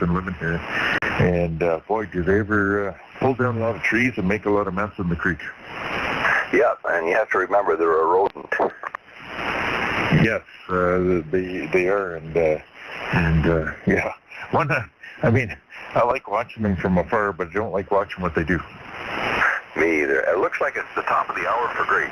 been living here. And boy, do they ever pull down a lot of trees and make a lot of mess in the creek. Yeah, and you have to remember they're a rodent. Yes, they are, and yeah. I mean, I like watching them from afar, but I don't like watching what they do. Me either. It looks like it's the top of the hour for Grace.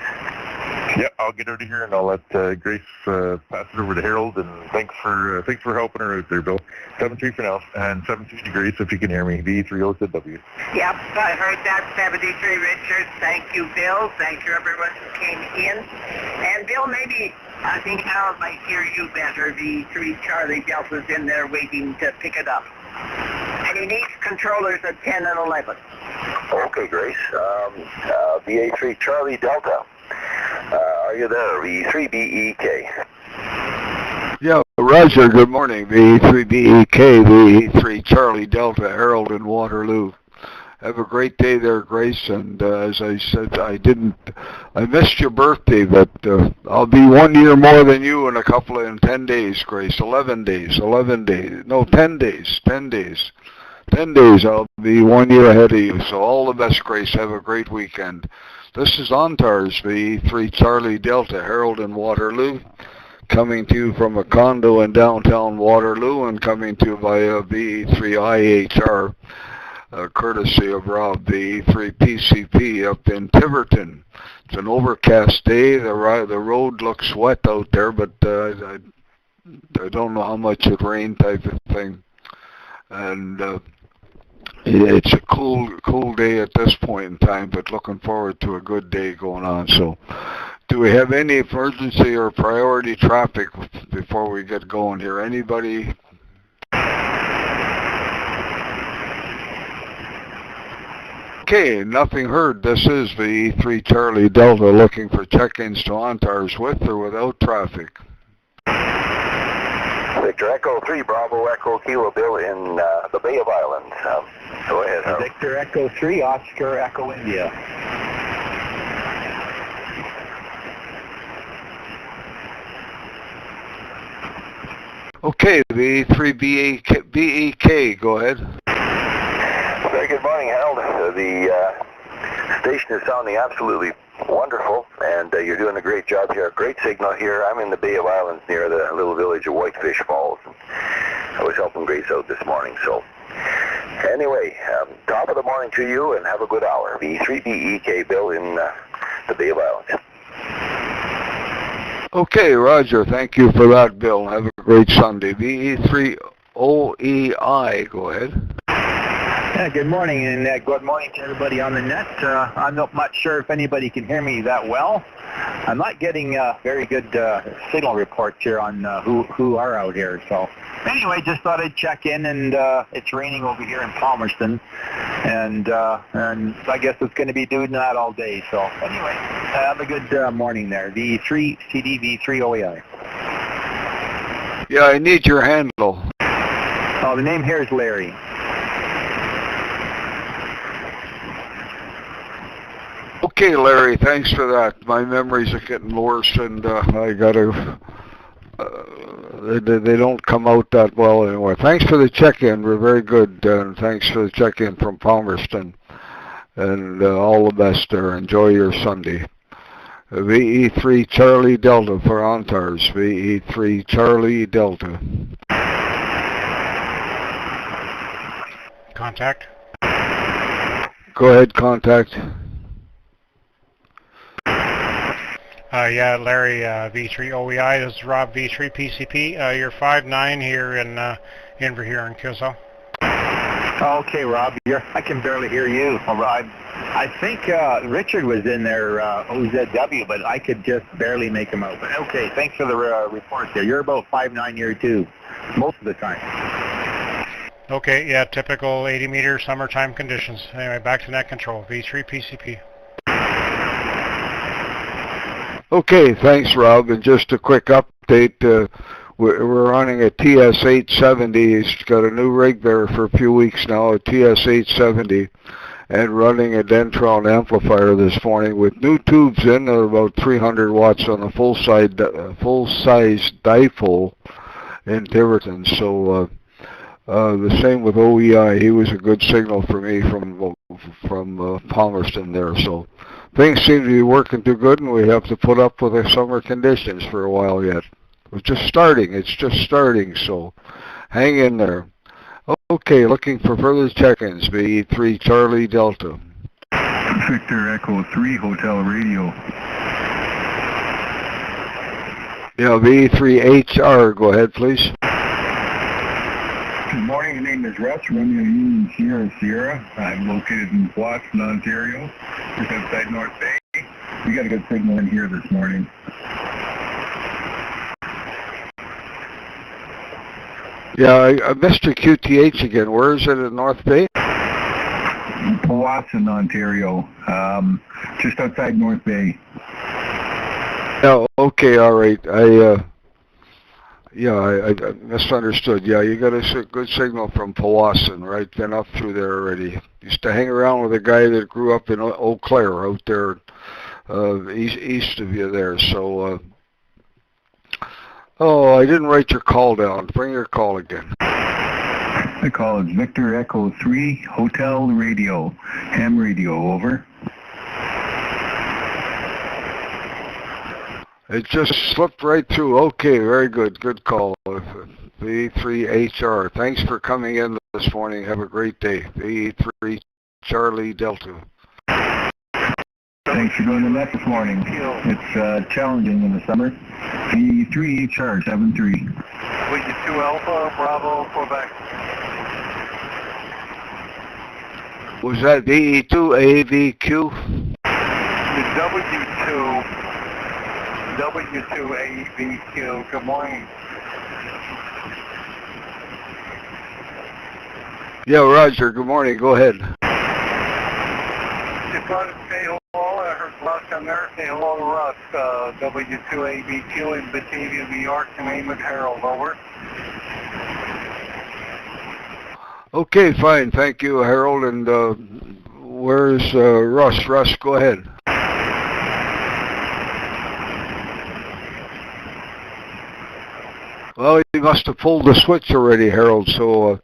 Yeah, I'll get out of here and I'll let Grace pass it over to Harold. And thanks for helping her out there, Bill. 7-3 for now, and 7-3 to Grace if you can hear me. VE3OZW. Yep, I heard that. 73 Richard. Thank you, Bill. Thank you, everyone who came in. And Bill, maybe I think Harold might hear you better. VE3 Charlie Delta's in there waiting to pick it up. And he needs controllers at 10 and 11. Okay, Grace. VE3 Charlie Delta. Are you there? VE3BEK. Yeah, Roger, good morning. VE3BEK, VE3 Charlie Delta, Harold in Waterloo. Have a great day there, Grace, and as I said, I missed your birthday, but I'll be 1 year more than you in 10 days, Grace. 11 days, no, 10 days. 10 days, I'll be 1 year ahead of you. So all the best, Grace. Have a great weekend. This is ONTARS, VE3 Charlie Delta, Harold in Waterloo, coming to you from a condo in downtown Waterloo and coming to you via VE3IHR, courtesy of Rob, VE3PCP up in Tiverton. It's an overcast day. The road looks wet out there, but I don't know how much it rained type of thing. And it's a cool day at this point in time, but looking forward to a good day going on. So, do we have any emergency or priority traffic before we get going here? Anybody? Okay, nothing heard. This is VE3 Charlie Delta looking for check-ins to ONTARS with or without traffic. Victor Echo 3, Bravo Echo Kilo Bill in the Bay of Islands. Go ahead, Harold. Victor Echo 3, Oscar Echo India. Okay, VE3BEK, go ahead. Very good morning, Harold. The station is sounding absolutely wonderful, and you're doing a great job here. Great signal here. I'm in the Bay of Islands near the little village of Whitefish Falls. And I was helping Grace out this morning. So anyway, top of the morning to you, and have a good hour. VE3BEK, Bill in the Bay of Islands. Okay, Roger. Thank you for that, Bill. Have a great Sunday. VE3OEI, go ahead. Yeah, good morning, and good morning to everybody on the net. I'm not much sure if anybody can hear me that well. I'm not getting very good signal reports here on who are out here. So anyway, just thought I'd check in, and it's raining over here in Palmerston, and I guess it's going to be doing that all day. So anyway, have a good morning there. VE3CD, VE3OEI. Yeah, I need your handle. Oh, the name here is Larry. Okay, Larry, thanks for that. My memories are getting worse, and I gotta, they don't come out that well anymore. Thanks for the check-in. We're very good, and thanks for the check-in from Palmerston. And all the best there. Enjoy your Sunday. VE3 Charlie Delta for ONTARS. VE3 Charlie Delta. Contact. Go ahead, contact. Yeah, Larry, VE3OEI. This is Rob, VE3PCP. You're 5'9" here in Inverhere in Kiso. Okay, Rob, I can barely hear you. I think Richard was in there, OZW, but I could just barely make him out. But okay, thanks for the report there. You're about 5'9" here too, most of the time. Okay, yeah, typical 80-meter summertime conditions. Anyway, back to net control, VE3PCP. Okay, thanks, Rob. And just a quick update. We're running a TS870. He's got a new rig there for a few weeks now, a TS870, and running a Dentron amplifier this morning with new tubes in. They're about 300 watts on a full-size dipole in Tiverton. So The same with OEI. He was a good signal for me from Palmerston there. So things seem to be working too good, and we have to put up with the summer conditions for a while yet. It's just starting. It's just starting. So hang in there. Okay, looking for further check-ins. VE3 Charlie Delta. Victor Echo 3 Hotel Radio. Yeah, VE3IHR. Go ahead, please. Good morning. My name is Russ, Romeo Union Sierra. I'm located in Boston, Ontario, just outside North Bay. We got a good signal in here this morning. Yeah, I missed your QTH again. Where is it in North Bay? Powassan, Ontario, just outside North Bay. Oh, okay, all right. I misunderstood. Yeah, you got a good signal from Powassan, right? Been up through there already. Used to hang around with a guy that grew up in Eau Claire out there, east of you there. So, oh, I didn't write your call down. Bring your call again. The call is Victor Echo 3 Hotel Radio, ham radio, over. It just slipped right through. Okay, very good. Good call. VE3IHR. Thanks for coming in this morning. Have a great day. VE3 Charlie Delta. Thanks for doing the net this morning. It's challenging in the summer. VE3IHR 73. W2 Alpha, Bravo, Quebec. Was that VE2AVQ? W2AVQ. Good morning. Yeah, Roger. Good morning. Go ahead. Just wanted to say hello. I heard Russ on there. Say hello to Russ. W2AVQ in Batavia, New York, to name it Harold. Over. Okay, fine. Thank you, Harold. And where's Russ? Russ, go ahead. Well, you must have pulled the switch already, Harold. So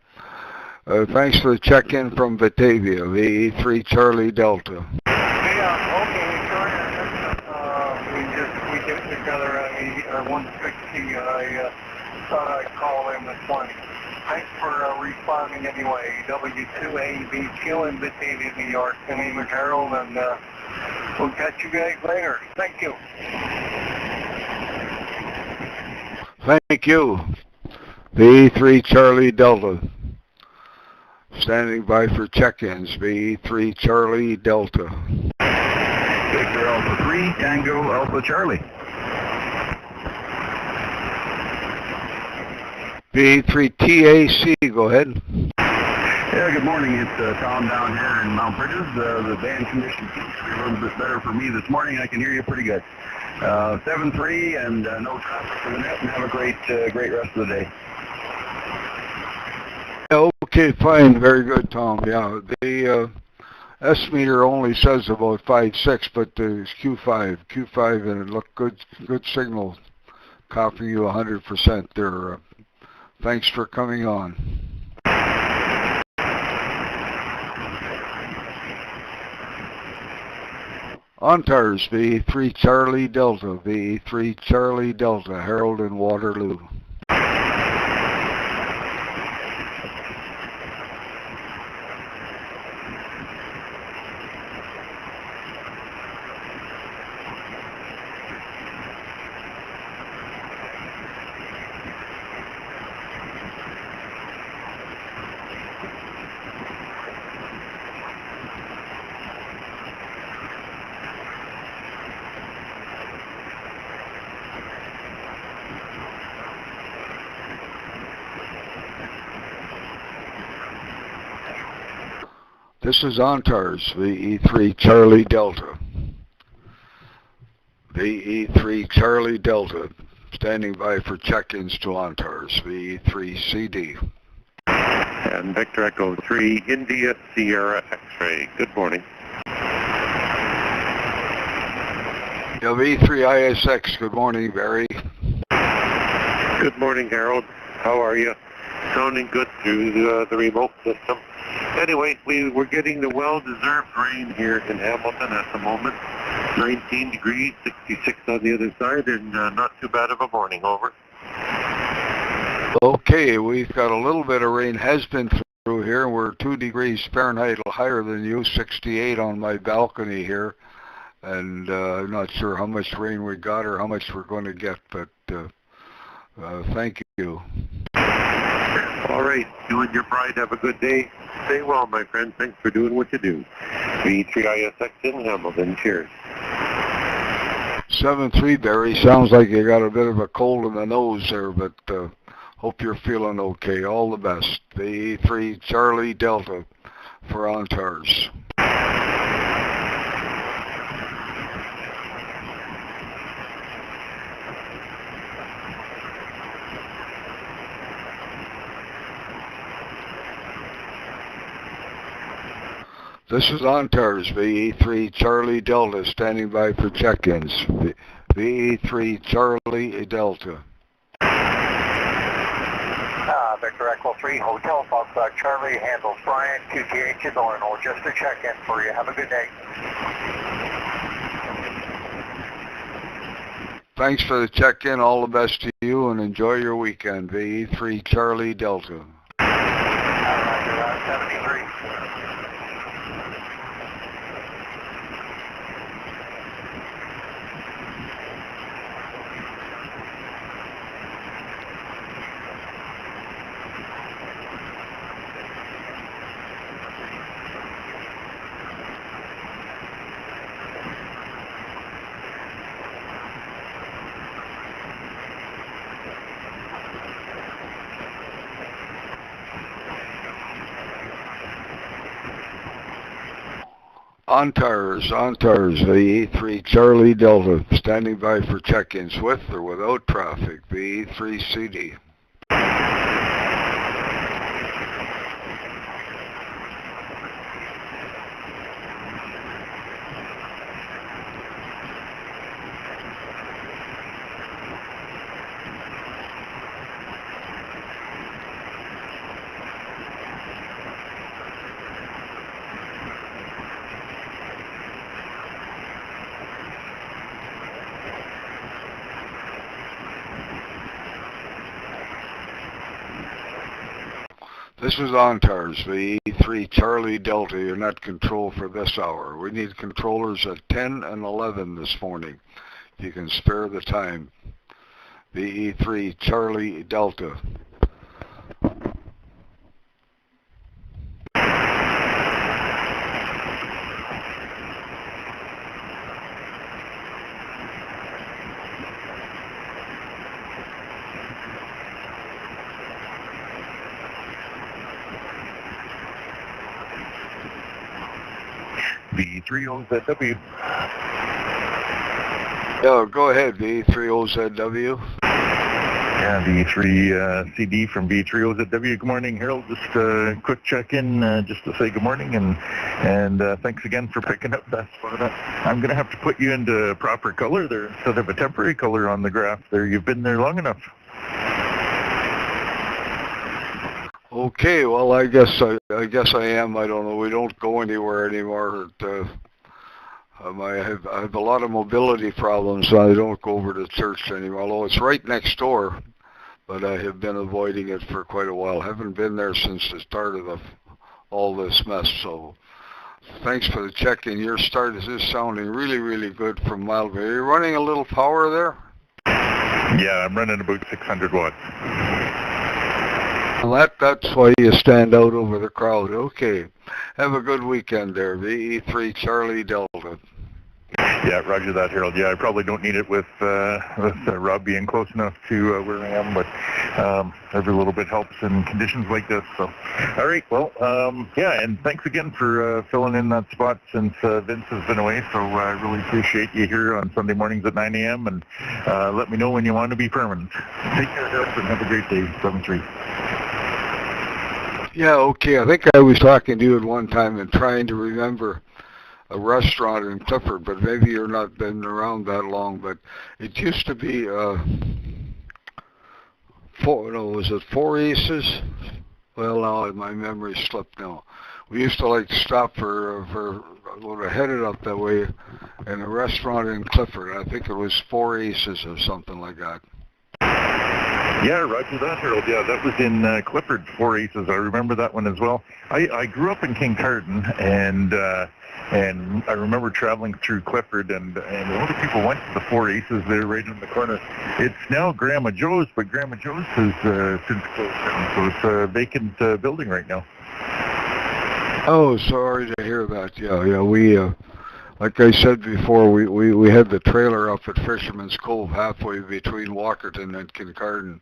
thanks for the check-in from Batavia, VE3 Charlie Delta. Yeah, okay, sorry. We get together at 160. I thought I'd call in this morning. Thanks for responding anyway. W2AVQ in Batavia, New York. My name is Harold, and we'll catch you guys later. Thank you. Thank you. VE3 Charlie Delta. Standing by for check-ins. VE3 Charlie Delta. Victor Alpha 3 Tango Alpha Charlie. VE3TAC, go ahead. Yeah, good morning. It's Tom down here in Mount Bridges. The band condition seems to be a little bit better for me this morning. I can hear you pretty good. 7-3 and no traffic for the net, and have a great rest of the day. Okay, fine. Very good, Tom. Yeah, the S-meter only says about 5.6, but it's Q5, and it looked good signal. Copying you 100% there. Thanks for coming on. ONTARS, VE3 Charlie Delta, VE3 Charlie Delta, Harold in Waterloo. This is ONTARS, VE3 Charlie Delta. VE3 Charlie Delta, standing by for check-ins to ONTARS, VE3CD. And Victor Echo 3, India Sierra X-ray. Good morning. Yeah, VE3ISX, good morning, Barry. Good morning, Harold. How are you? Sounding good through the remote system. Anyway, we're getting the well-deserved rain here in Hamilton at the moment. 19 degrees, 66 on the other side, and not too bad of a morning. Over. Okay, we've got a little bit of rain has been through here. We're 2 degrees Fahrenheit higher than you, 68 on my balcony here. And I'm not sure how much rain we got or how much we're going to get, but thank you. All right, you and your bride have a good day. Stay well, my friend. Thanks for doing what you do. VE3IHR in Hamilton. Cheers. 7-3, Barry. Sounds like you got a bit of a cold in the nose there, but hope you're feeling okay. All the best. VE3 Charlie Delta for ONTARS. This is ONTARS, VE3 Charlie Delta, standing by for check-ins. VE3 Charlie Delta. Victor Echo 3, Hotel Foxtrot Charlie, handles Brian, QTH is Orno, just a check-in for you. Have a good day. Thanks for the check-in. All the best to you, and enjoy your weekend. VE3 Charlie Delta. Roger, 73. ONTARS, VE3 Charlie Delta, standing by for check-ins with or without traffic. VE3CD. This is ONTARS, VE3 Charlie Delta. You're not control for this hour. We need controllers at 10 and 11 this morning. If you can spare the time. VE3 Charlie Delta. VE3OZW. Yeah, go ahead, VE3OZW. Yeah, VE3CD from VE3OZW. Good morning, Harold. Just a quick check-in just to say good morning, and thanks again for picking up that spot. I'm going to have to put you into proper color there instead of a temporary color on the graph there. You've been there long enough. Okay, well, I guess I am. I don't know. We don't go anywhere anymore. I have a lot of mobility problems, so I don't go over to church anymore. Although it's right next door, but I have been avoiding it for quite a while. Haven't been there since the start of all this mess. So, thanks for the check-in. Your start is sounding really, really good from Malvern. Are you running a little power there? Yeah, I'm running about 600 watts. Well, that's why you stand out over the crowd. Okay. Have a good weekend there. VE3 Charlie Delta. Yeah, roger that, Harold. Yeah, I probably don't need it with Rob being close enough to where I am, but every little bit helps in conditions like this. So, all right, well, yeah, and thanks again for filling in that spot since Vince has been away. So I really appreciate you here on Sunday mornings at 9 a.m. and let me know when you want to be permanent. Take care, Harold, and have a great day. 7-3. Yeah, okay. I think I was talking to you at one time and trying to remember a restaurant in Clifford, but maybe you're not been around that long. But it used to be was it Four Aces? Well, now my memory slipped now. We used to like to stop for when we're headed up that way in a restaurant in Clifford. I think it was Four Aces or something like that. Yeah, roger that, Harold. Yeah, that was in Clifford, Four Aces. I remember that one as well. I grew up in Kincardine, and I remember traveling through Clifford, and a lot of people went to the Four Aces there right in the corner. It's now Grandma Joe's, but Grandma Joe's has since closed down, so it's a vacant building right now. Oh, sorry to hear that. Yeah, we, like I said before, we had the trailer up at Fisherman's Cove halfway between Walkerton and Kincardine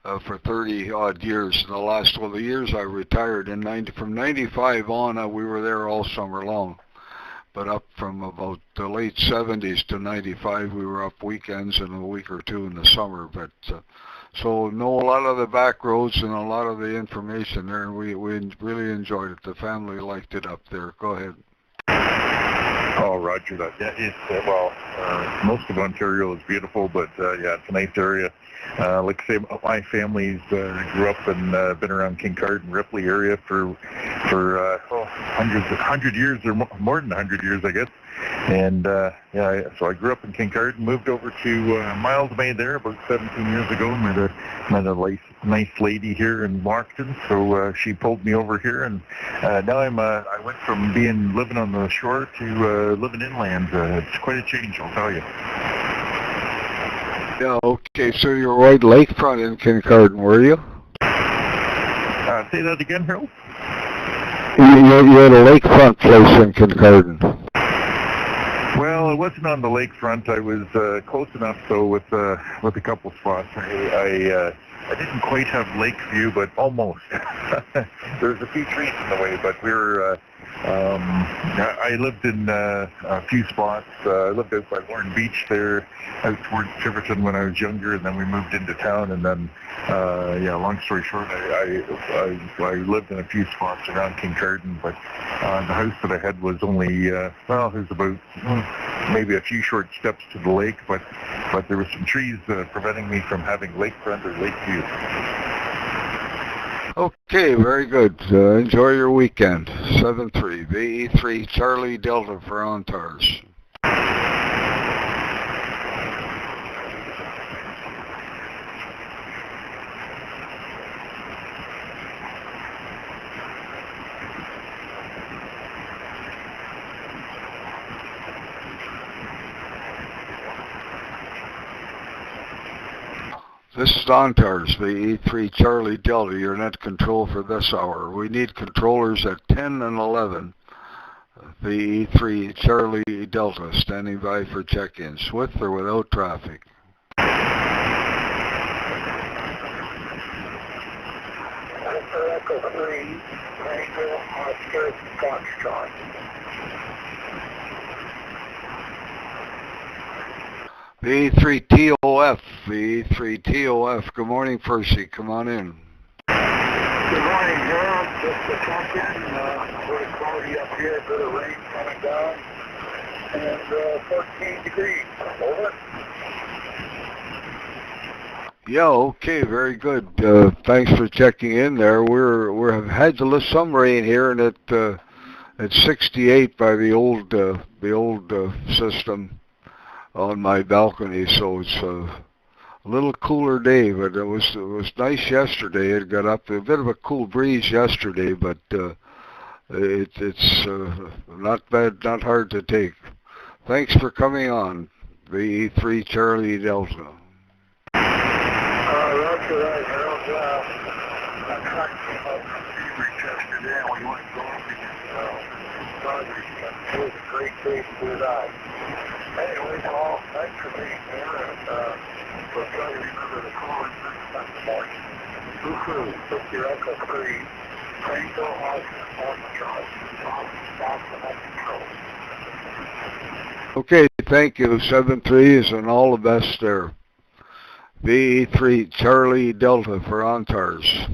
for 30-odd years. And the years I retired, from 95 on, we were there all summer long. But up from about the late 70s to 95, we were up weekends and a week or two in the summer. But so know a lot of the back roads and a lot of the information there, and we really enjoyed it. The family liked it up there. Go ahead. Oh, roger that. Yeah, it's, most of Ontario is beautiful, but yeah, it's a nice area. Like I say, my family's grew up and been around Kincardine, Ripley area for 100 years or more than 100 years, I guess. And yeah, so I grew up in Kincardine, moved over to Miles Bay there about 17 years ago. Met a nice lady here in Moncton, so she pulled me over here, and now I went from living on the shore to living inland. It's quite a change, I'll tell you. Yeah, okay, so you're right lakefront in Kincardine, were you? Say that again, Harold? You had a lakefront place in Kincardine. Well, it wasn't on the lakefront. I was close enough, though, with a couple spots. I didn't quite have lake view, but almost. There's a few trees in the way, but we were. I lived in a few spots. I lived out by Warren Beach there, out towards Tiverton when I was younger, and then we moved into town. And then, yeah, long story short, I lived in a few spots around Kincardine, but the house that I had was only, it was about maybe a few short steps to the lake, but there were some trees preventing me from having lakefront or lake view. Okay, very good. Enjoy your weekend. 7-3, VE3 Charlie Delta for ONTARS. This is ONTARS, VE3 Charlie Delta, your net control for this hour. We need controllers at 10 and 11. VE3 Charlie Delta, standing by for check-ins, with or without traffic. Echo 3, Tango, Oscar, Foxtrot. VE3TOF, VE3TOF. Good morning, Percy. Come on in. Good morning, Harold. Just a check-in. We're cloudy up here, a bit of rain coming down, and 14 degrees. Over. Yeah, okay, very good. Thanks for checking in there. We have had some rain here, and it's 68 by the old system on my balcony, so it's a little cooler day, but it was nice yesterday. It got up a bit of a cool breeze yesterday, but it's not bad, not hard to take. Thanks for coming on, VE3 Charlie Delta. Roger that, Harold. I tried to come up from Cambridge yesterday, and we went golfing and it was a great day to do that. Anyway, Paul, thanks for being here, and we'll try to remember the call in the morning. Woohoo, took your Echo 3, Tango, Oscar, Foxtrot, control. Okay, thank you. 7-3s and all the best there. VE3 Charlie Delta for ONTARS.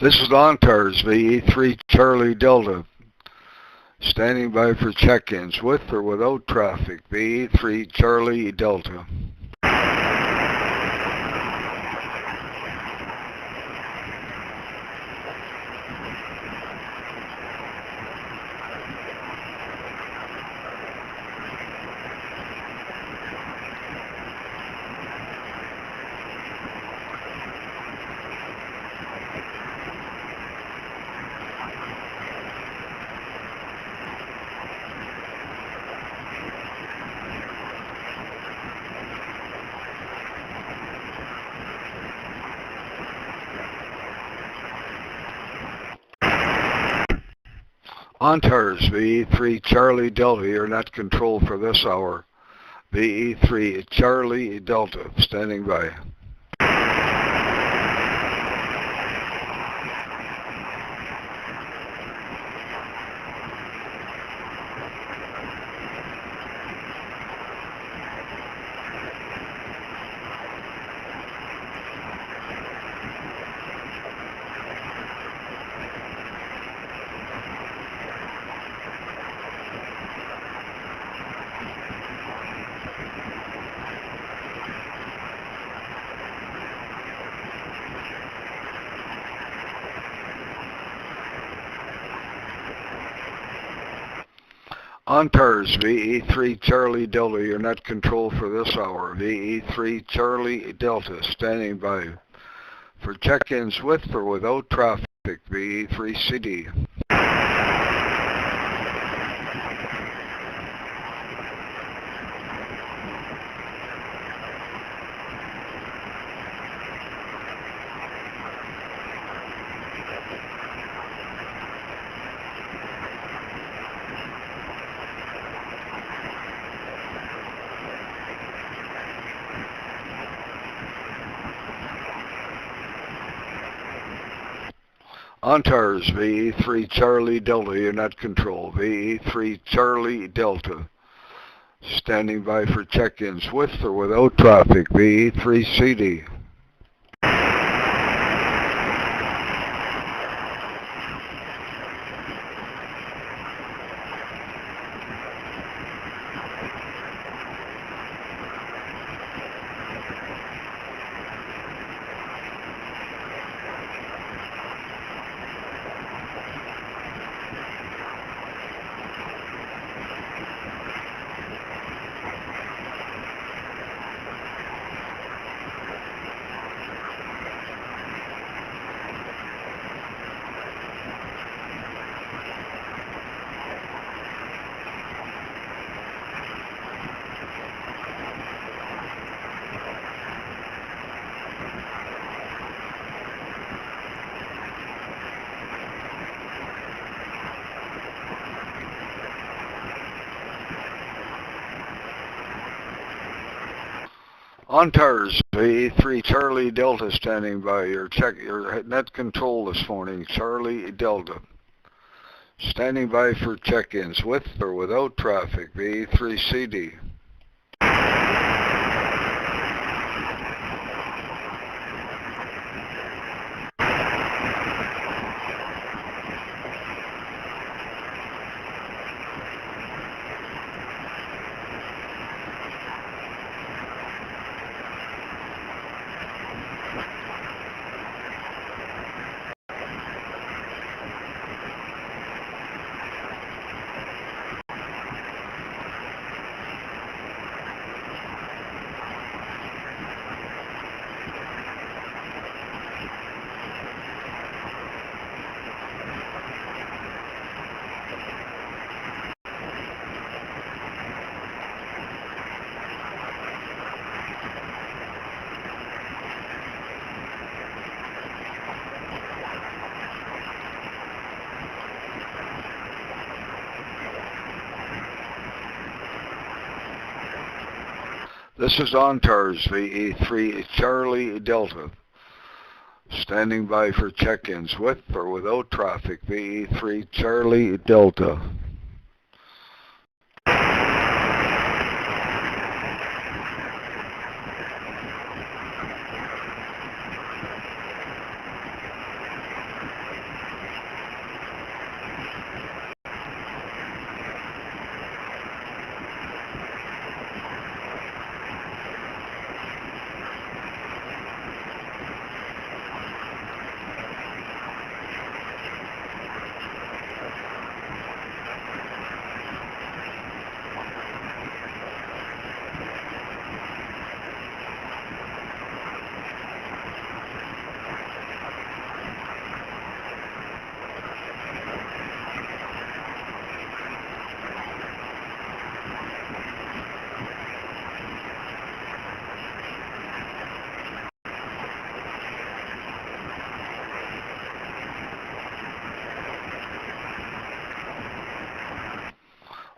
This is ONTARS, VE3 Charlie Delta. Standing by for check-ins with or without traffic, VE3 Charlie Delta. ONTARS, VE3 Charlie Delta, you're not controlled for this hour. VE3 Charlie Delta, standing by. ONTARS, VE3 Charlie Delta, you're not controlled for this hour. VE3 Charlie Delta, standing by for check-ins with or without traffic, VE3CD. ONTARS, VE3 Charlie Delta, you're not controlled. VE3 Charlie Delta, standing by for check-ins with or without traffic, VE3CD. ONTARS, VE3 Charlie Delta, standing by. Your net control this morning, Charlie Delta. Standing by for check-ins with or without traffic, VE3CD. This is ONTARS, VE3 Charlie Delta. Standing by for check-ins with or without traffic, VE3 Charlie Delta.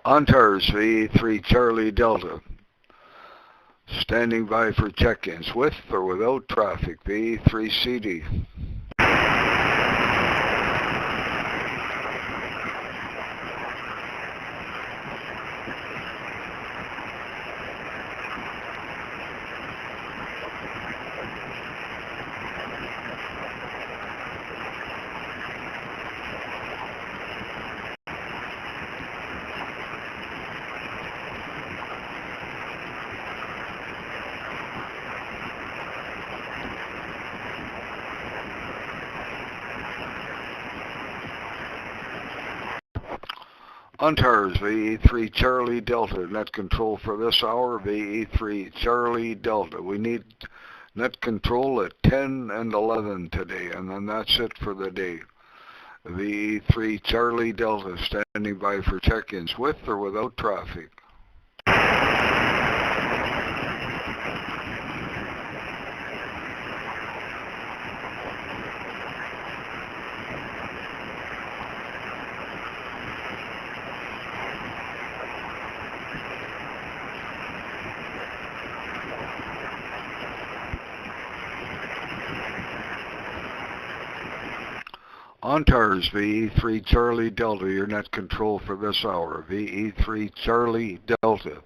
ONTARS VE3 Charlie Delta. Standing by for check-ins with or without traffic. VE3CD. ONTARS VE3 Charlie Delta, net control for this hour, VE3 Charlie Delta. We need net control at 10 and 11 today, and then that's it for the day. VE3 Charlie Delta, standing by for check-ins with or without traffic. ONTARS VE3 Charlie Delta, your net control for this hour. VE3 Charlie Delta,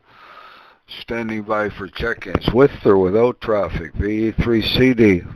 standing by for check-ins with or without traffic. VE3CD.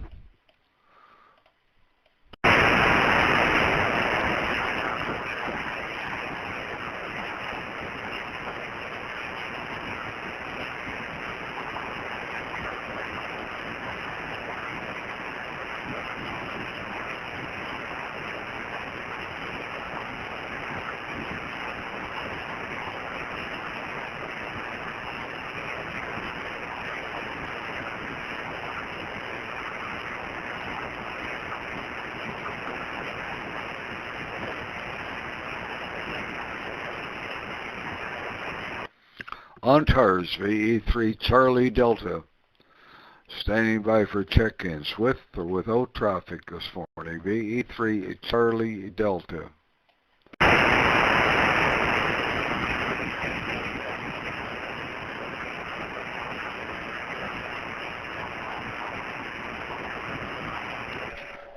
ONTARS VE3 Charlie Delta, standing by for check-ins with or without traffic this morning. VE3 Charlie Delta.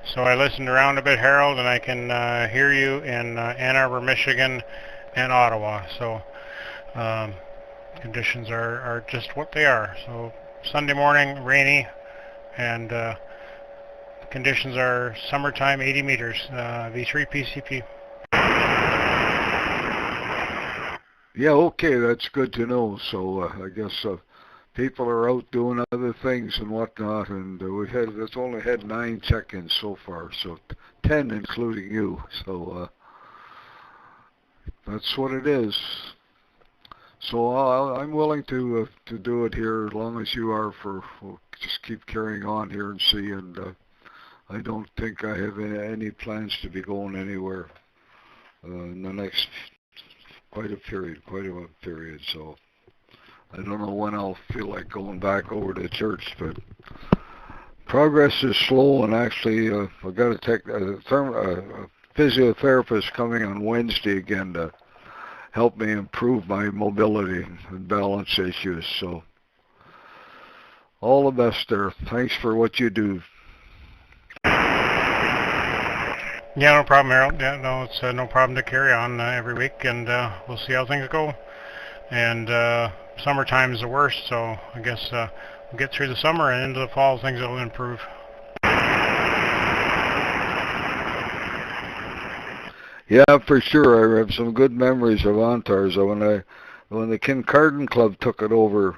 So I listened around a bit, Harold, and I can hear you in Ann Arbor, Michigan, and Ottawa. So conditions are just what they are. So Sunday morning, rainy, and conditions are summertime, 80 meters, V3 PCP. Yeah, okay, that's good to know. So I guess people are out doing other things and whatnot, and it's only had 9 check-ins so far, so 10 including you. So that's what it is. So I'm willing to do it here as long as you are. We'll just keep carrying on here and see. And I don't think I have any plans to be going anywhere in the next quite a period. So I don't know when I'll feel like going back over to church, but progress is slow. And actually, I've got to take a physiotherapist coming on Wednesday again to help me improve my mobility and balance issues. So all the best there. Thanks for what you do. Yeah, no problem, Harold. Yeah, no, it's no problem to carry on every week, and we'll see how things go. And summertime is the worst, so I guess we'll get through the summer and into the fall, things will improve. Yeah, for sure. I have some good memories of ONTARS. When the Kincardine Club took it over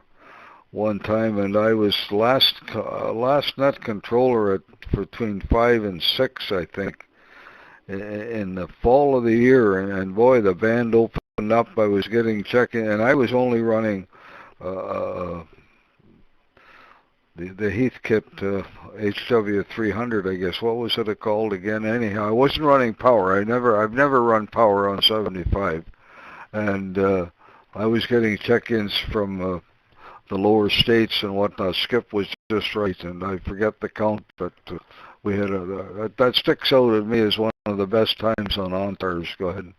one time, and I was last net controller at between 5 and 6, I think, in the fall of the year. And boy, the band opened up. I was getting check-in, and I was only running the Heathkit HW300, I guess. What was it called again? Anyhow, I wasn't running power. I've never run power on 75, and I was getting check-ins from the lower states and whatnot. Skip was just right, and I forget the count, but we had that sticks out at me as one of the best times on ONTARS. Go ahead.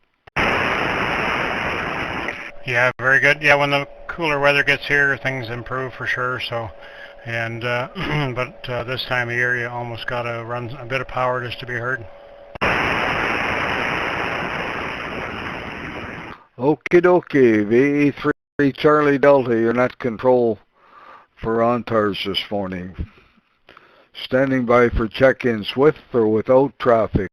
Yeah, very good. Yeah, when the cooler weather gets here, things improve for sure. So, and but this time of year, you almost got to run a bit of power just to be heard. Okie dokie, VE3 Charlie Delta, you're not control for ONTARS this morning. Standing by for check-ins with or without traffic.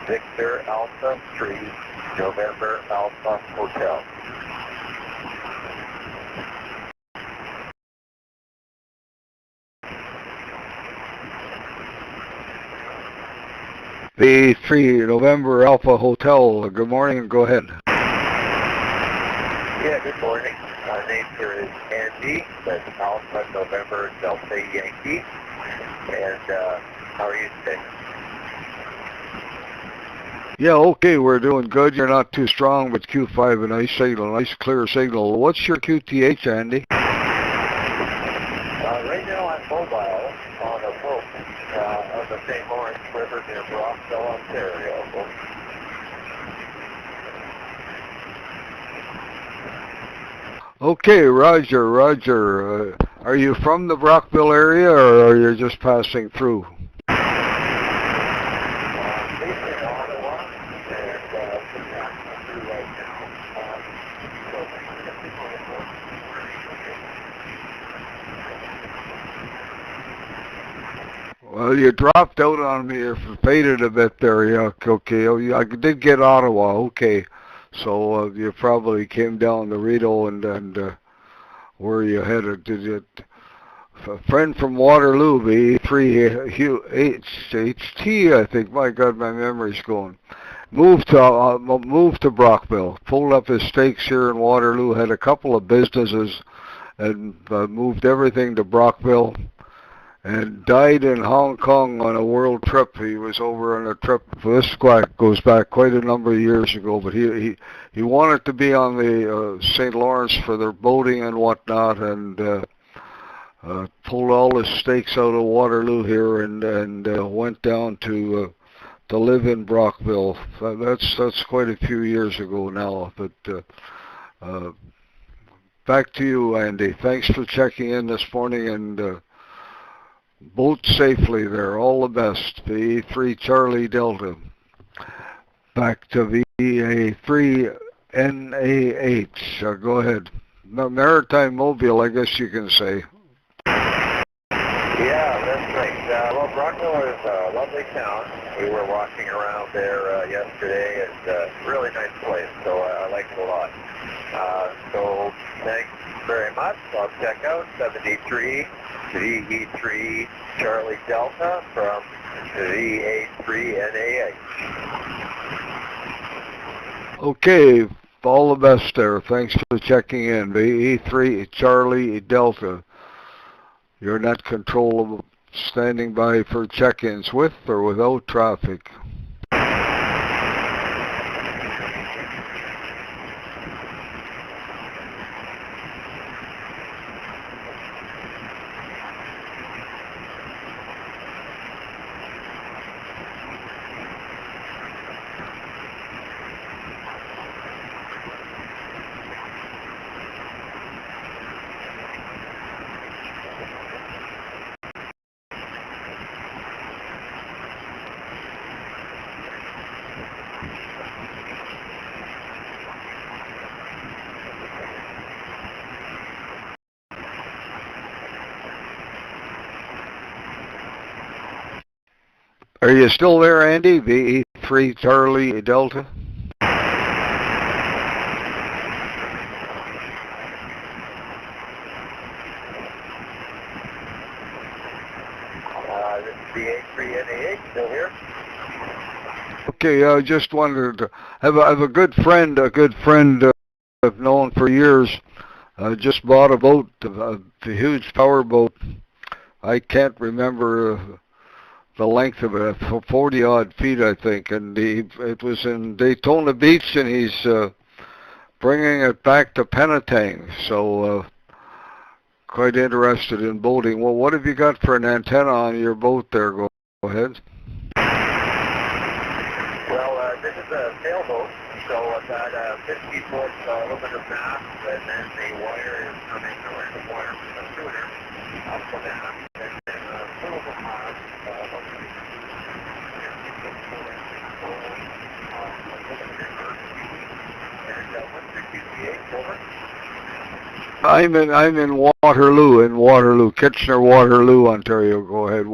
Victor Alpha 3, November Alpha Hotel. VE3 November Alpha Hotel, good morning, go ahead. Yeah, good morning. My name here is Andy, that's Alpha November Delta Yankee. And how are you today? Yeah, okay, we're doing good. You're not too strong, but Q5, a nice signal, nice clear signal. What's your QTH, Andy? Right now I'm mobile on a boat on the St. Lawrence River near Brockville, Ontario. Okay, Roger, Roger. Are you from the Brockville area, or are you just passing through? Well, you dropped out on me or faded a bit there. Yeah, okay. Oh, I did get Ottawa. Okay, so you probably came down the Rideau and where you headed? Did you? A friend from Waterloo, VE3IHR, I think. My God, my memory's going. Moved to Brockville. Pulled up his stakes here in Waterloo. Had a couple of businesses and moved everything to Brockville. And died in Hong Kong on a world trip. He was over on a trip. This goes back quite a number of years ago, but he wanted to be on the St. Lawrence for their boating and whatnot, and pulled all his stakes out of Waterloo here and went down to live in Brockville. That's quite a few years ago now. But back to you, Andy. Thanks for checking in this morning, and boat safely there. All the best. VE3 Charlie Delta. Back to VA3NAH. Go ahead. Maritime Mobile, I guess you can say. Yeah, that's right. Well, Brockville is a lovely town. We were walking around there yesterday. It's a really nice place, so I like it a lot. So thanks very much. I'll check out 73 VE3 Charlie Delta from VA3NAH. Okay, all the best there. Thanks for checking in. VE3 Charlie Delta. You're not controllable. Standing by for check-ins with or without traffic. Are you still there, Andy? VE3 Charlie Delta? This is VA3NAH, still here? Okay, I just wondered. I have a good friend I've known for years. Just bought a boat, a huge power boat. I can't remember the length of it, 40 odd feet, I think, and it was in Daytona Beach, and he's bringing it back to Penetang. So quite interested in boating. Well, what have you got for an antenna on your boat there? Go ahead. Well, this is a sailboat, so I've got a 50-foot aluminum mast, and then the wire is coming, the random wire from the shooter up the mast, and then a little mast, I'm in Waterloo, Kitchener-Waterloo, Ontario. Go ahead.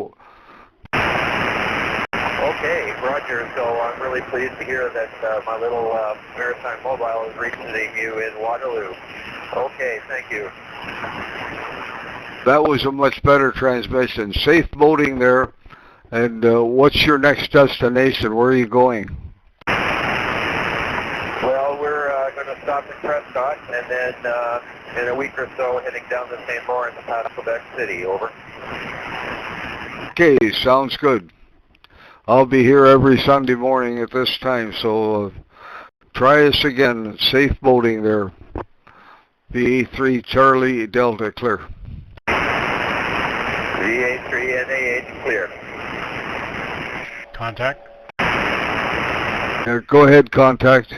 Okay, Roger. So I'm really pleased to hear that my little maritime mobile is reaching you in Waterloo. Okay, thank you. That was a much better transmission. Safe boating there. And what's your next destination? Where are you going? Well, we're going to stop in Prescott, and then in a week or so heading down to St. Lawrence past Quebec City. Over. Okay, sounds good. I'll be here every Sunday morning at this time, so try us again. Safe boating there. VE3 Charlie Delta clear. VE3NAH clear. Contact. Go ahead, contact.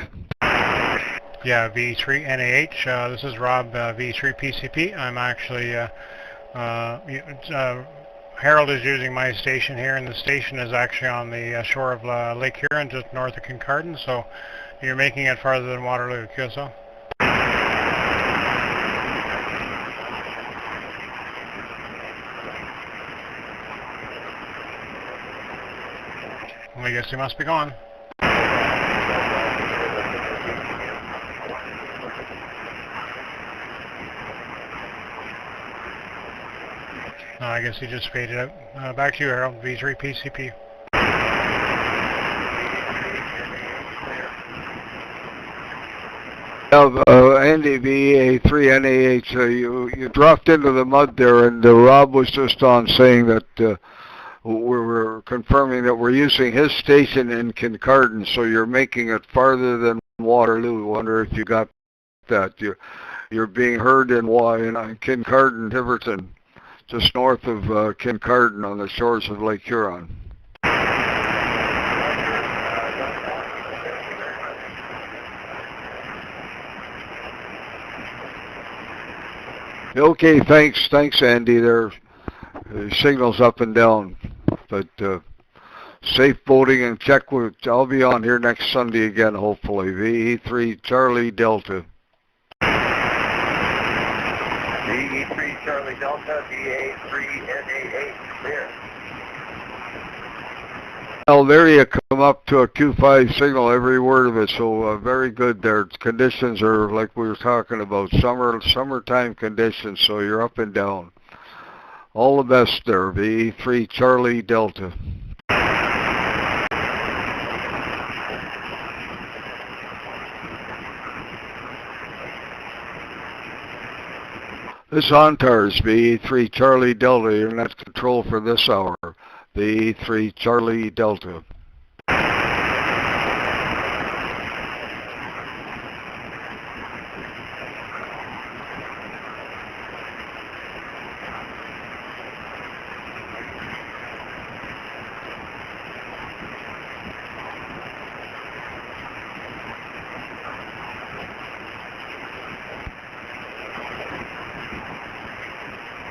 Yeah, VE3NAH. This is Rob, VE3PCP. I'm actually, Harold is using my station here, and the station is actually on the shore of Lake Huron, just north of Kincardine, so you're making it farther than Waterloo, QSL. Well, I guess he must be gone. I guess he just faded out. Back to you, Harold. V3PCP. Andy, VE3NAH, you dropped into the mud there, and Rob was just on saying that we were confirming that we're using his station in Kincardine, so you're making it farther than Waterloo. I wonder if you got that. You're being heard in Kincardine, Tiverton, just north of Kincardine on the shores of Lake Huron. Okay, thanks, Andy. There, signals up and down, but safe boating and check. I'll be on here next Sunday again, hopefully. VE3 Charlie Delta. VE3 Charlie Delta, VA3NAH, clear. Well, there you come up to a Q5 signal, every word of it, so very good there. Conditions are like we were talking about, summertime conditions, so you're up and down. All the best there, VE3 Charlie Delta. This is ONTARS, VE3 Charlie Delta, you're net control for this hour. VE3 Charlie Delta.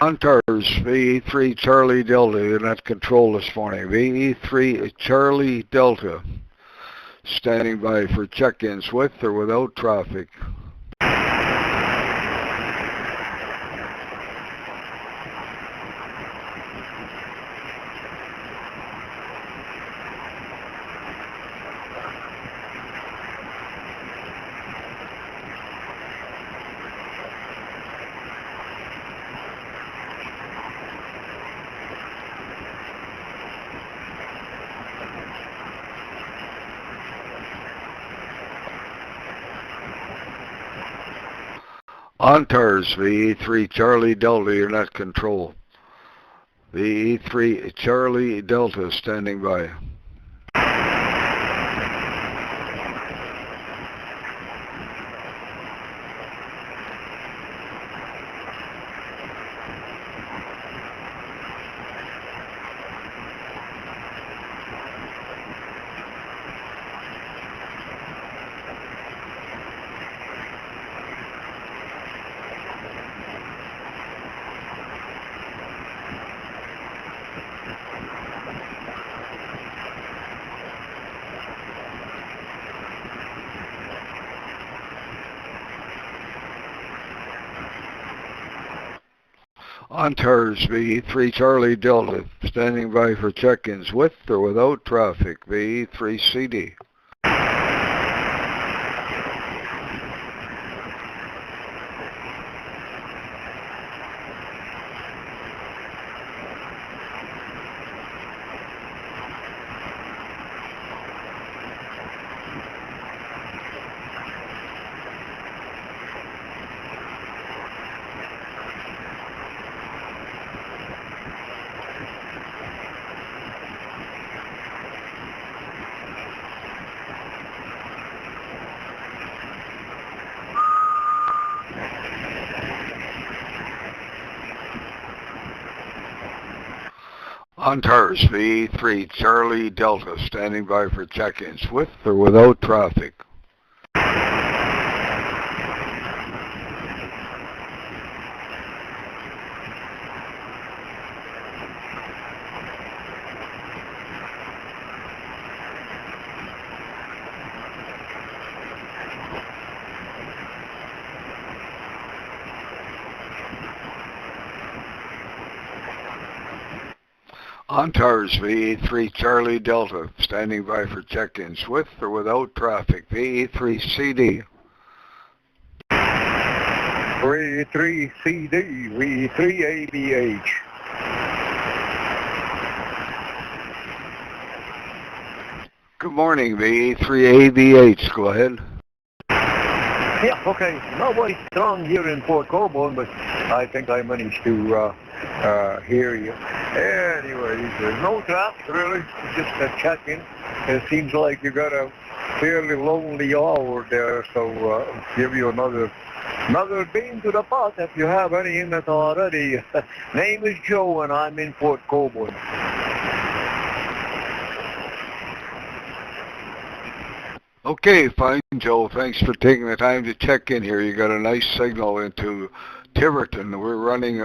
ONTARS, VE3 Charlie Delta, you're not control this morning. VE3 Charlie Delta, standing by for check-ins with or without traffic. ONTARS, VE3 Charlie Delta, you're not control. VE3 Charlie Delta, standing by. ONTARS VE3 Charlie Delta, standing by for check-ins with or without traffic, VE3CD. ONTARS VE3 Charlie Delta, standing by for check-ins with or without traffic. ONTARS VE3 Charlie Delta, standing by for check-ins with or without traffic, VE3CD. VE3CD, VE3ABH. Good morning, VE3ABH, go ahead. Yeah, okay. Nobody's strong here in Port Colborne, but I think I managed to hear you. Anyways, there's no traffic really, just a check-in. It seems like you got a fairly lonely hour there, so give you another bean to the pot if you have any in it already. Name is Joe and I'm in Port Colborne. Okay, fine, Joe. Thanks for taking the time to check in here. You got a nice signal into Tiverton. We're running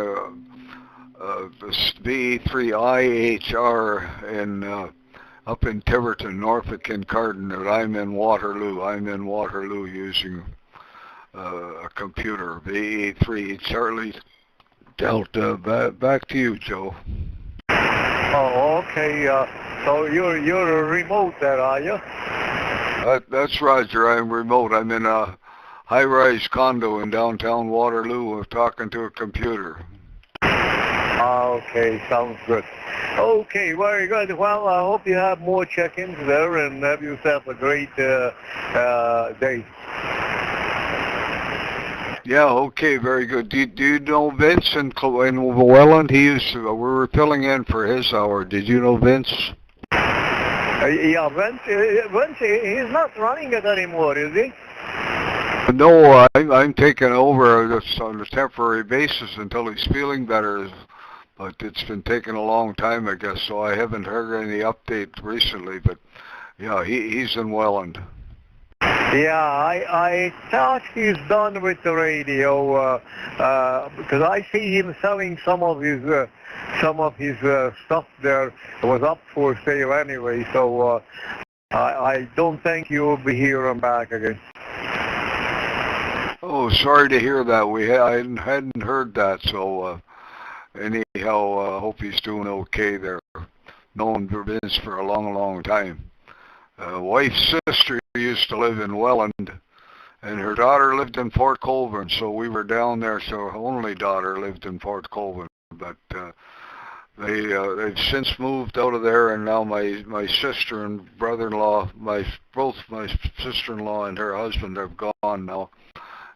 this VE3IHR up in Tiverton, north of Kincardine. And I'm in Waterloo using a computer. VE3 Charlie Delta. Back to you, Joe. Oh, okay. So you're remote there, are you? That's Roger. I'm remote. I'm in a high-rise condo in downtown Waterloo talking to a computer. Okay, sounds good. Okay, very good. Well, I hope you have more check-ins there and have yourself a great day. Yeah, okay, very good. Do you know Vince in Welland? We were filling in for his hour. Did you know Vince? Yeah, Vince, he's not running it anymore, is he? No, I'm taking over this on a temporary basis until he's feeling better. But it's been taking a long time, I guess, so I haven't heard any update recently. But yeah, he's in Welland. Yeah, I thought he's done with the radio because I see him selling some of his stuff there. It was up for sale anyway, so I don't think you'll be here and back again. Oh, sorry to hear that. I hadn't heard that, so anyhow, hope he's doing okay there. Known Vince for a long, long time. Wife's sister used to live in Welland, and her daughter lived in Port Colborne, so we were down there. So her only daughter lived in Port Colborne, but they've since moved out of there, and now my sister and brother-in-law, both my sister-in-law and her husband have gone now,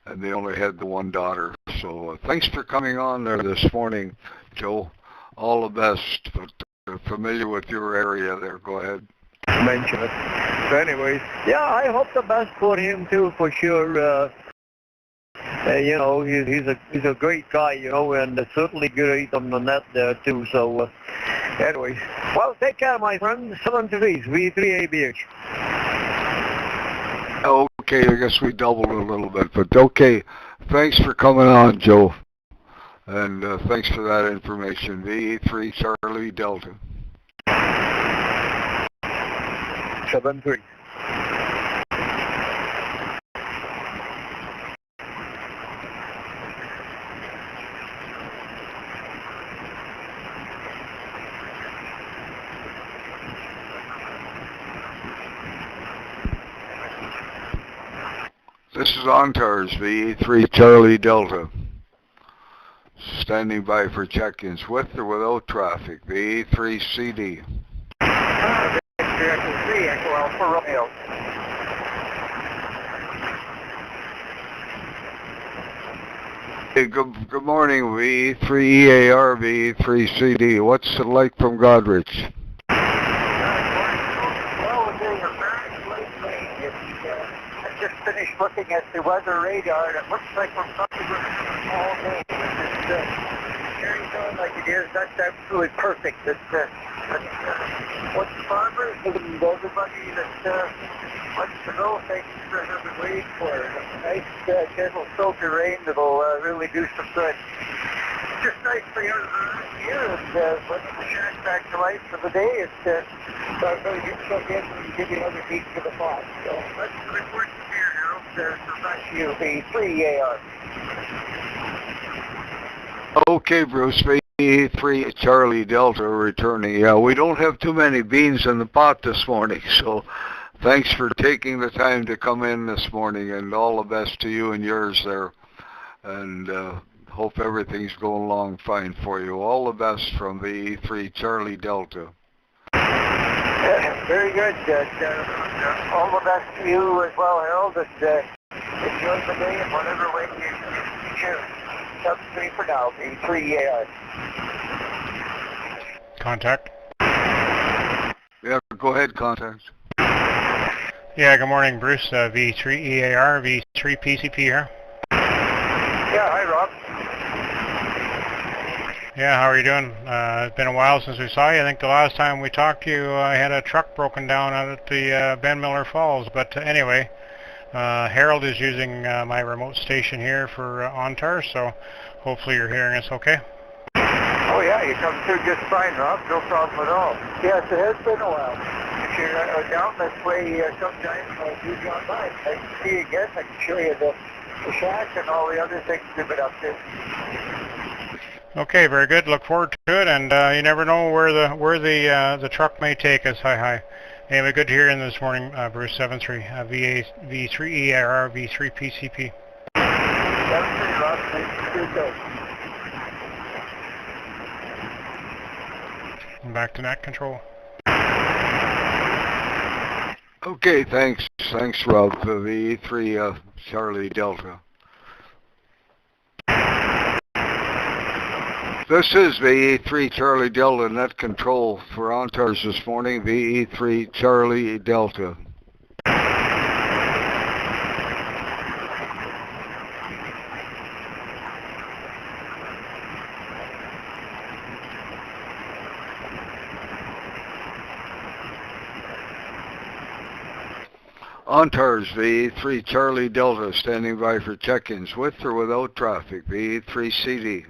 and they only had the one daughter. So thanks for coming on there this morning, Joe. All the best. But familiar with your area there. Go ahead. Mention it. So anyways, yeah, I hope the best for him too, for sure. You know, he's a great guy, you know, and certainly great on the net there too. So, anyways, well, take care, my friend. 73 VE3ABH. Okay, I guess we doubled a little bit, but okay. Thanks for coming on, Joe, and thanks for that information. VE3 Charlie Delta. 73. This is ONTARS, VE3 Charlie Delta. Standing by for check-ins with or without traffic, VE3CD. Victor Echo 3, Echo Alpha Romeo. Hey, good morning, VE3IHR, VE3CD. What's it like from Godrich? Well, we're doing a very late rain. I just finished looking at the weather radar, and it looks like we're probably going to have a all day. It's carrying on like it is. That's absolutely perfect. What the farmers and everybody that wants to know, thank you for having waiting for it. A nice, gentle, soaky rain that'll really do some good. It's just nice for you here, and putting the shack back to life for the day. It's really good to get and give you another beat for the pot. So that's the report from here, Harold. So back to you, VE3IHR. Okay, Bruce, VE3 Charlie Delta returning. Yeah, we don't have too many beans in the pot this morning, so thanks for taking the time to come in this morning, and all the best to you and yours there. And hope everything's going along fine for you. All the best from VE3 Charlie Delta. Yeah, very good. All the best to you as well, Harold. And enjoy the day in whatever way you choose. That's 3 for now, VE3IHR. Contact. Yeah, go ahead, contact. Yeah, good morning, Bruce. VE3IHR, VE3PCP here. Yeah, hi, Rob. Yeah, how are you doing? It's been a while since we saw you. I think the last time we talked to you, I had a truck broken down out at the Ben Miller Falls. But anyway, Harold is using my remote station here for ONTARS, so hopefully you're hearing us okay. Oh, yeah, you come through just fine, Rob. No problem at all. Yes, it has been a while. If you're down this way sometime, you drop by. I can see you again. I can show you the shack and all the other things we've been up to. Okay, very good. Look forward to it, and you never know where the truck may take us. Hi. Anyway, good to hear you this morning, Bruce 73, VE3IHR, VE3PCP. 73, Rob. Nice to see you too. And back to net control. Okay, thanks, Rob, for VE3 Charlie Delta. This is VE3 Charlie Delta net control for ONTARS this morning, VE3 Charlie Delta. ONTARS, VE3 Charlie Delta, standing by for check-ins with or without traffic, VE3CD.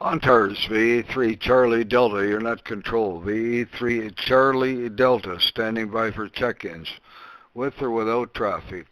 ONTARS, VE3 Charlie Delta, you're not control. VE3 Charlie Delta, standing by for check-ins, with or without traffic.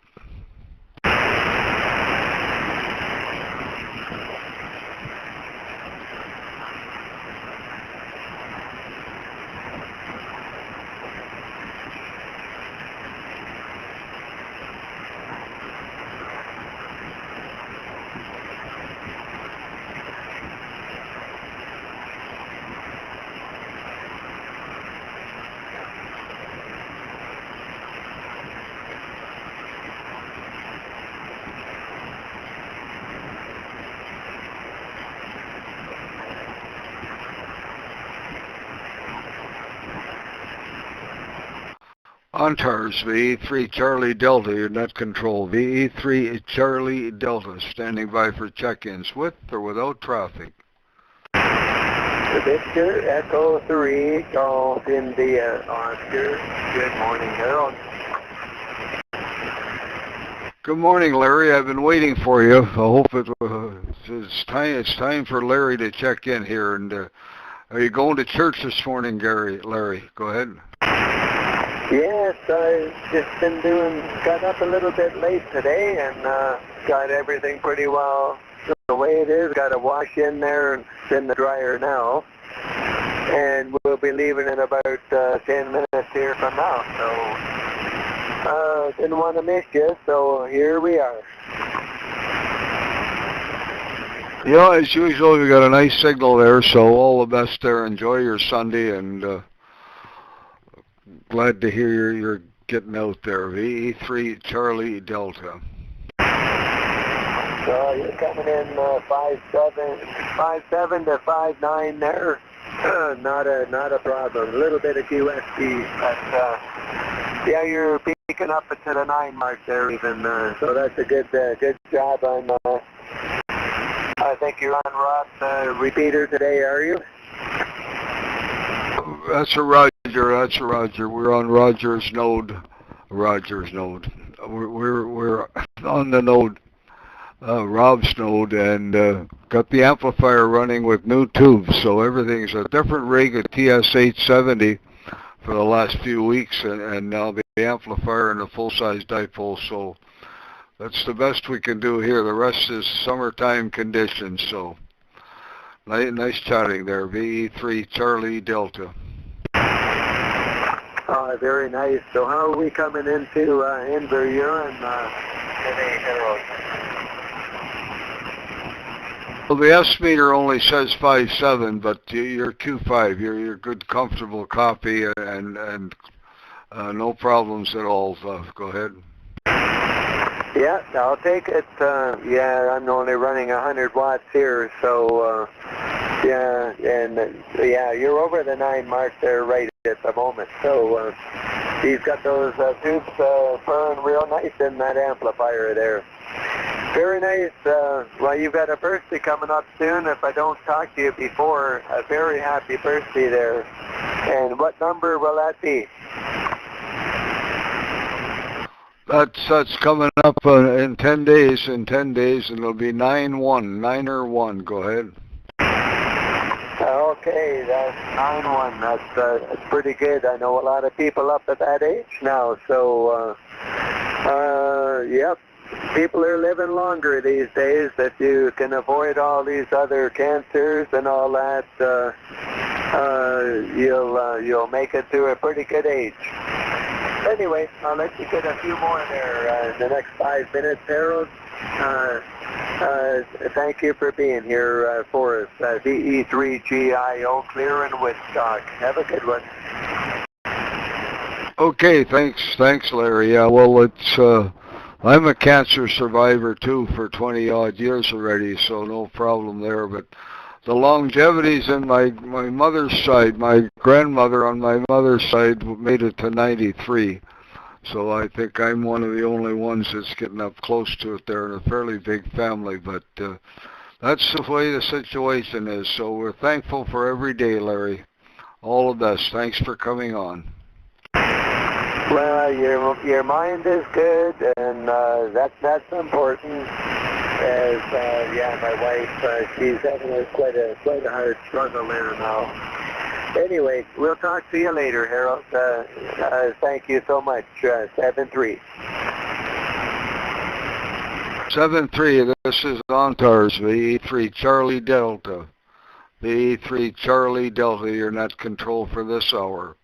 ONTARS, VE3 Charlie Delta, you're net control. VE3 Charlie Delta, standing by for check-ins with or without traffic. Victor Echo 3, Golf India Oscar. Good morning, Harold. Good morning, Larry. I've been waiting for you. I hope it's time for Larry to check in here. And are you going to church this morning, Larry? Go ahead. Yes, I've just got up a little bit late today and got everything pretty well the way it is. Got a wash in there and it's in the dryer now. And we'll be leaving in about 10 minutes here from now. So didn't want to miss you, so here we are. Yeah, as usual, we got a nice signal there, so all the best there. Enjoy your Sunday, and glad to hear you're getting out there. VE3 Charlie Delta. So you're coming in 5.7 to 5.9 there. Not a problem. A little bit of QSP, but yeah, you're peaking up to the 9 mark there even. So that's a good job. I think you're on Rob's repeater today, are you? That's a Roger. We're on Roger's node. We're on the node, Rob's node, and got the amplifier running with new tubes. So everything's a different rig, a TS870 for the last few weeks, and now the amplifier and the full-size dipole. So that's the best we can do here. The rest is summertime conditions. So nice chatting there. VE3 Charlie Delta. Very nice. So how are we coming into Inverure today, Harold? Well, the S meter only says 5.7, but you're Q5. You're good, comfortable copy, and no problems at all. Go ahead. Yeah, I'll take it. Yeah, I'm only running 100 watts here, so yeah, and yeah, you're over the 9 mark there right at the moment. So he's got those tubes burning real nice in that amplifier there. Very nice. Well, you've got a birthday coming up soon. If I don't talk to you before, a very happy birthday there. And what number will that be? That's coming up in 10 days. And it'll be 9-1. Go ahead. Okay, that's 9-1. That's pretty good. I know a lot of people up at that age now. So, yep. People are living longer these days. If you can avoid all these other cancers and all that, you'll make it to a pretty good age. Anyway, I'll let you get a few more there in the next 5 minutes, Harold. Thank you for being here for us. VE3GIO, clear and Woodstock. Have a good one. Okay, thanks, Larry. Yeah, well, it's I'm a cancer survivor too for 20-odd years already, so no problem there. But the longevity's in my mother's side. My grandmother on my mother's side made it to 93. So I think I'm one of the only ones that's getting up close to it there in a fairly big family. But that's the way the situation is. So we're thankful for every day, Larry. All the best. Thanks for coming on. Well, your mind is good, and that's important. As yeah, my wife, she's having quite a hard struggle there now. Anyway, we'll talk to you later, Harold. Thank you so much. 7-3. 7-3. This is ONTARS, VE3 Charlie Delta. VE3 Charlie Delta. You're not control for this hour.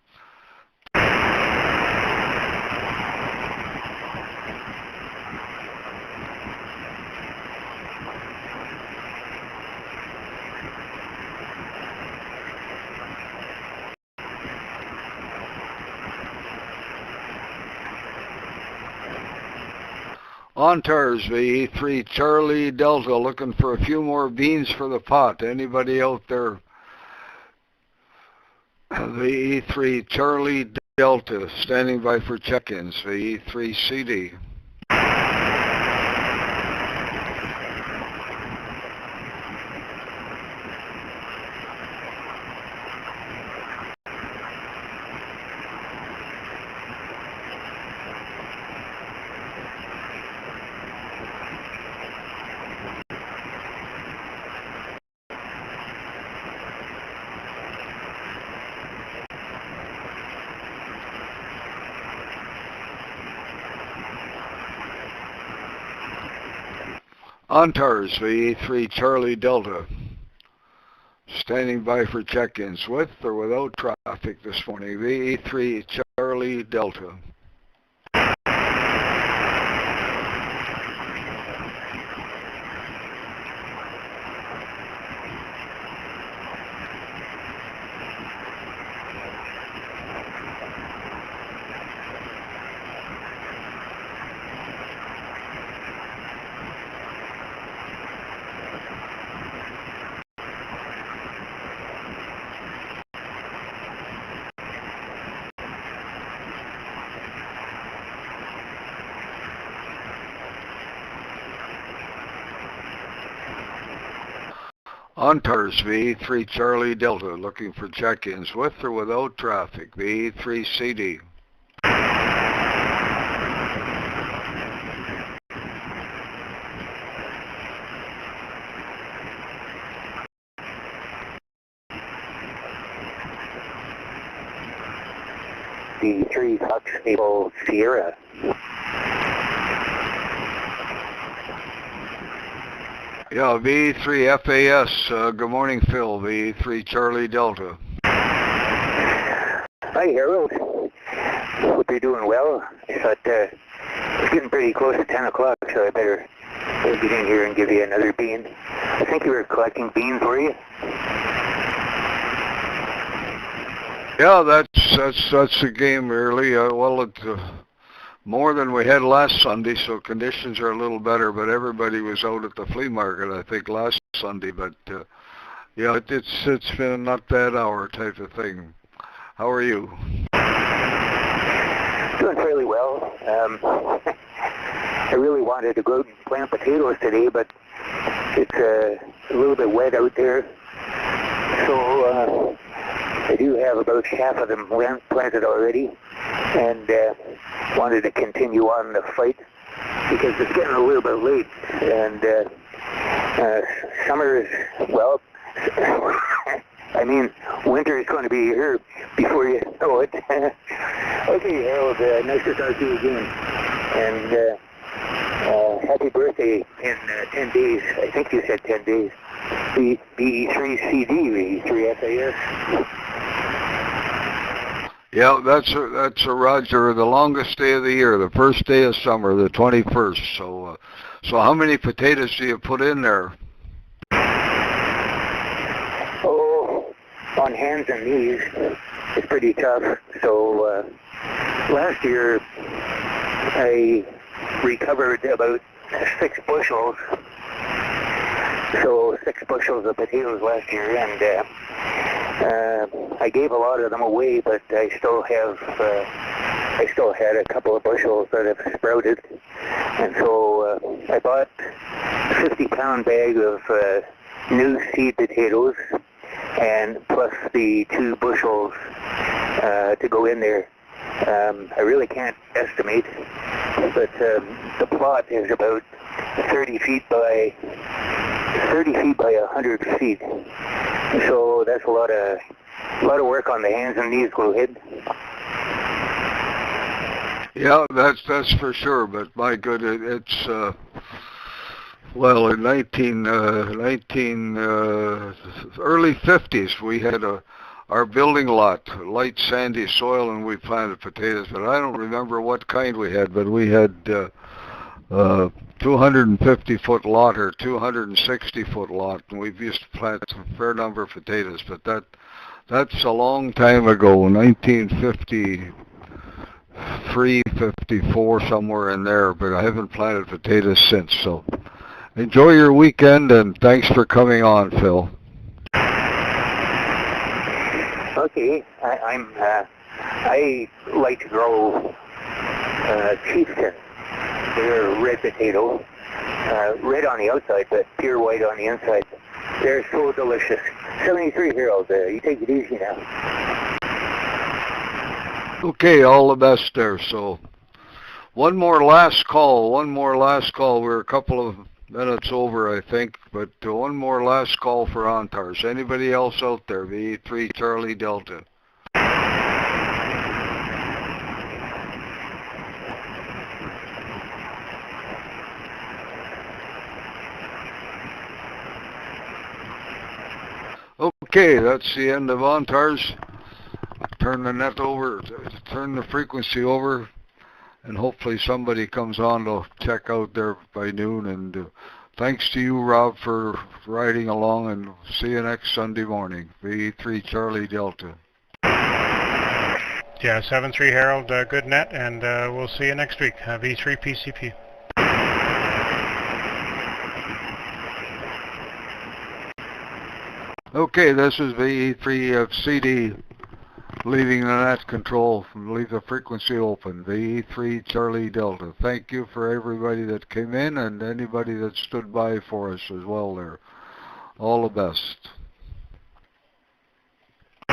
ONTARS, VE3 Charlie Delta, looking for a few more beans for the pot. Anybody out there? VE3 Charlie Delta, standing by for check-ins. VE3CD. ONTARS, VE3 Charlie Delta. Standing by for check-ins with or without traffic this morning. VE3 Charlie Delta. ONTARS, VE3 Charlie Delta, looking for check-ins with or without traffic. VE3CD. VE3 Fox Sierra. Yeah, VE3 FAS, good morning, Phil. VE3 Charlie Delta. Hi, Harold. Hope you're doing well. I thought it's getting pretty close to 10 o'clock, so I better get in here and give you another bean. I think you were collecting beans, were you? Yeah, that's the game early. Well, it's more than we had last Sunday, so conditions are a little better, but everybody was out at the flea market, I think, last Sunday. But yeah, it's been not that hour type of thing. How are you? Doing fairly well. I really wanted to go out and plant potatoes today, but it's a little bit wet out there. So I do have about half of them planted already, and wanted to continue on the fight because it's getting a little bit late, and summer is, well, I mean, winter is going to be here before you know it. Okay, Harold, nice to talk to you again, and happy birthday in 10 days. I think you said 10 days. VE3CD, VE3FAS. Yeah, that's a Roger. The longest day of the year, the first day of summer, the 21st. So how many potatoes do you put in there? Oh, on hands and knees, it's pretty tough. So last year I recovered about 6 bushels. So 6 bushels of potatoes last year, and I gave a lot of them away, but I still had a couple of bushels that have sprouted, and so I bought a 50-pound bag of new seed potatoes, and plus the 2 bushels to go in there. I really can't estimate, but the plot is about 30 feet by 100 feet. So that's a lot of work on the hands and knees, go ahead. Yeah, that's for sure. But my good, it's well, in early 50s, we had our building lot, light sandy soil, and we planted potatoes. But I don't remember what kind we had. But we had 250-foot lot or 260-foot lot, and we've used to plant a fair number of potatoes, but that's a long time ago, 1953, 54, somewhere in there, but I haven't planted potatoes since. So enjoy your weekend, and thanks for coming on, Phil. Okay, I like to grow Chieftain. They're red potato, red on the outside, but pure white on the inside. They're so delicious. 73, Harold, you take it easy now. Okay, all the best there. So one more last call. We're a couple of minutes over, I think, but one more last call for ONTARS. Anybody else out there? VE3 Charlie Delta. Okay, that's the end of ONTARS. Turn the net over, turn the frequency over, and hopefully somebody comes on to check out there by noon. And thanks to you, Rob, for riding along, and see you next Sunday morning. VE3 Charlie Delta. Yeah, 7-3 Harold, good net, and we'll see you next week. V3 PCP. Okay, this is VE3CD leaving the net control, leave the frequency open. VE3 Charlie Delta. Thank you for everybody that came in and anybody that stood by for us as well there. All the best.